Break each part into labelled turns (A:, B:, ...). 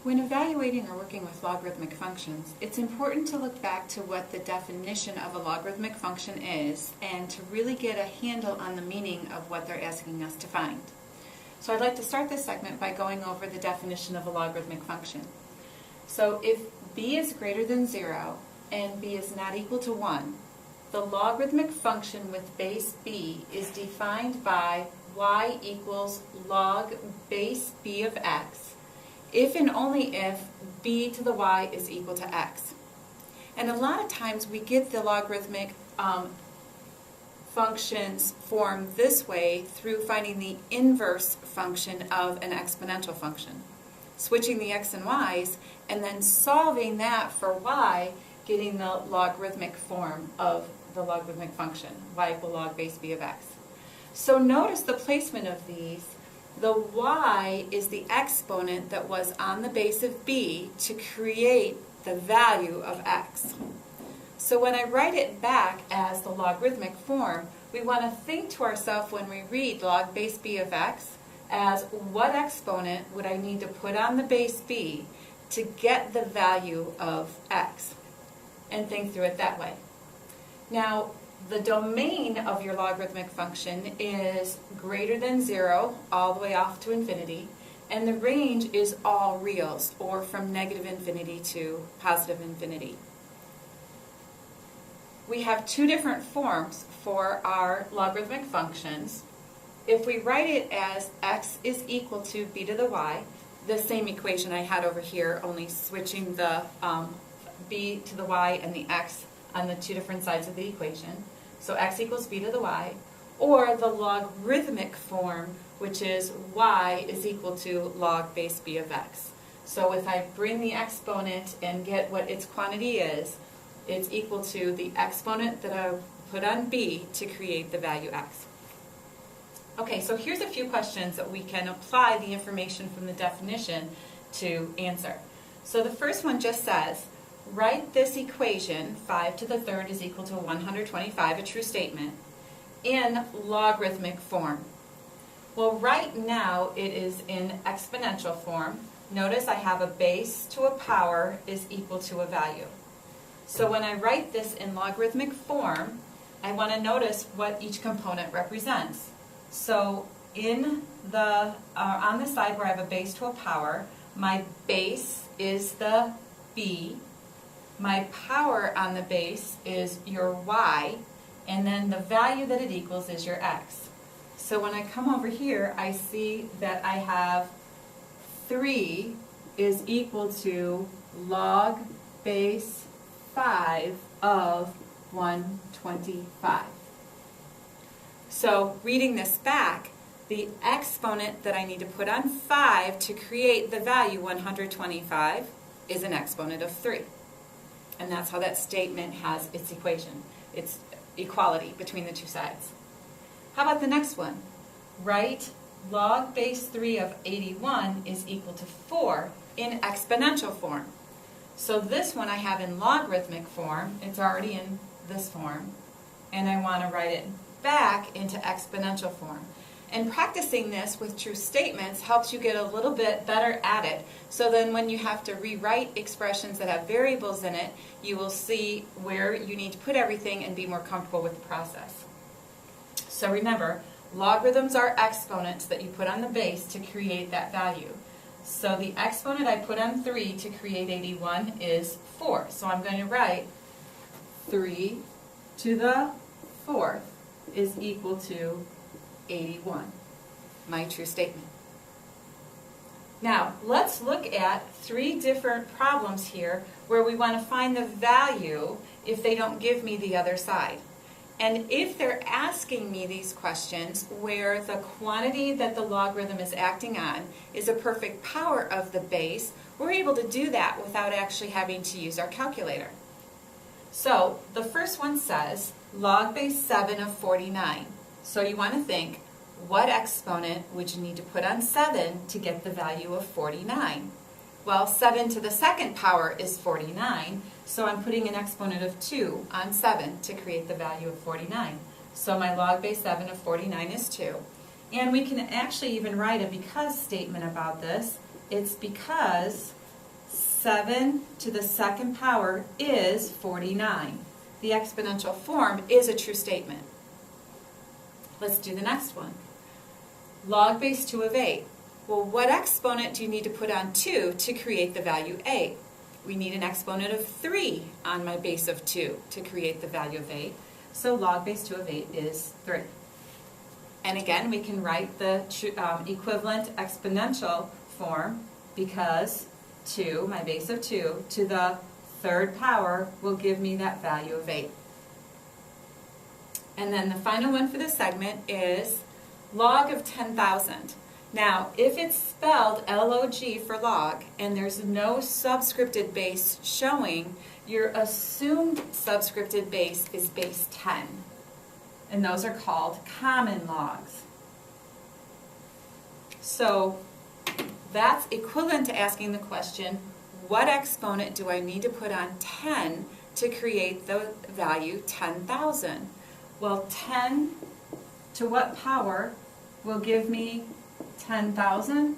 A: When evaluating or working with logarithmic functions, it's important to look back to what the definition of a logarithmic function is and to really get a handle on the meaning of what they're asking us to find. So I'd like to start this segment by going over the definition of a logarithmic function. So if b is greater than 0 and b is not equal to 1, the logarithmic function with base b is defined by y equals log base b of x if and only if b to the y is equal to x. And a lot of times we get the logarithmic functions form this way through finding the inverse function of an exponential function. Switching the x and y's and then solving that for y, getting the logarithmic form of the logarithmic function, y equal log base b of x. So notice the placement of these. The y is the exponent that was on the base of b to create the value of x. So when I write it back as the logarithmic form, we want to think to ourselves when we read log base b of x as what exponent would I need to put on the base b to get the value of x, and think through it that way. Now, the domain of your logarithmic function is greater than 0 all the way off to infinity, and the range is all reals, or from negative infinity to positive infinity. We have two different forms for our logarithmic functions. If we write it as x is equal to b to the y, the same equation I had over here, only switching the b to the y and the x on the two different sides of the equation. So x equals b to the y, or the logarithmic form, which is y is equal to log base b of x. So if I bring the exponent and get what its quantity is, it's equal to the exponent that I put on b to create the value x. Okay, so here's a few questions that we can apply the information from the definition to answer. So the first one just says, write this equation, 5 to the third is equal to 125, a true statement, in logarithmic form. Well, right now it is in exponential form. Notice I have a base to a power is equal to a value. So when I write this in logarithmic form, I want to notice what each component represents. So in the on the side where I have a base to a power, my base is the b. My power on the base is your y, and then the value that it equals is your x. So when I come over here, I see that I have 3 is equal to log base 5 of 125. So reading this back, the exponent that I need to put on 5 to create the value 125 is an exponent of 3. And that's how that statement has its equation, its equality between the two sides. How about the next one? Write log base 3 of 81 is equal to 4 in exponential form. So this one I have in logarithmic form, it's already in this form, and I want to write it back into exponential form. And practicing this with true statements helps you get a little bit better at it. So then when you have to rewrite expressions that have variables in it, you will see where you need to put everything and be more comfortable with the process. So remember, logarithms are exponents that you put on the base to create that value. So the exponent I put on 3 to create 81 is 4. So I'm going to write 3 to the 4th is equal to 81, my true statement. Now, let's look at 3 different problems here where we want to find the value if they don't give me the other side. And if they're asking me these questions where the quantity that the logarithm is acting on is a perfect power of the base, we're able to do that without actually having to use our calculator. So the first one says log base 7 of 49. So you want to think, what exponent would you need to put on 7 to get the value of 49? Well, 7 to the second power is 49, so I'm putting an exponent of 2 on 7 to create the value of 49. So my log base 7 of 49 is 2. And we can actually even write a because statement about this. It's because 7 to the second power is 49. The exponential form is a true statement. Let's do the next one. Log base 2 of 8. Well, what exponent do you need to put on 2 to create the value 8? We need an exponent of 3 on my base of 2 to create the value of 8. So log base 2 of 8 is 3. And again, we can write the equivalent exponential form because 2, my base of 2, to the third power will give me that value of 8. And then the final one for this segment is log of 10,000. Now, if it's spelled log for log and there's no subscripted base showing, your assumed subscripted base is base 10. And those are called common logs. So that's equivalent to asking the question, what exponent do I need to put on 10 to create the value 10,000? Well, 10 to what power will give me 10,000?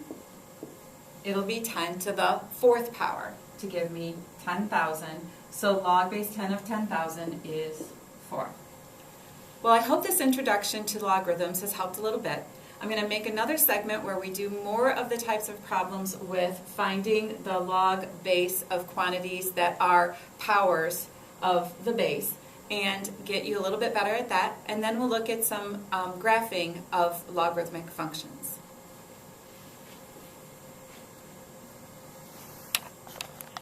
A: It'll be 10 to the fourth power to give me 10,000. So log base 10 of 10,000 is 4. Well, I hope this introduction to logarithms has helped a little bit. I'm going to make another segment where we do more of the types of problems with finding the log base of quantities that are powers of the base and get you a little bit better at that. And then we'll look at some graphing of logarithmic functions.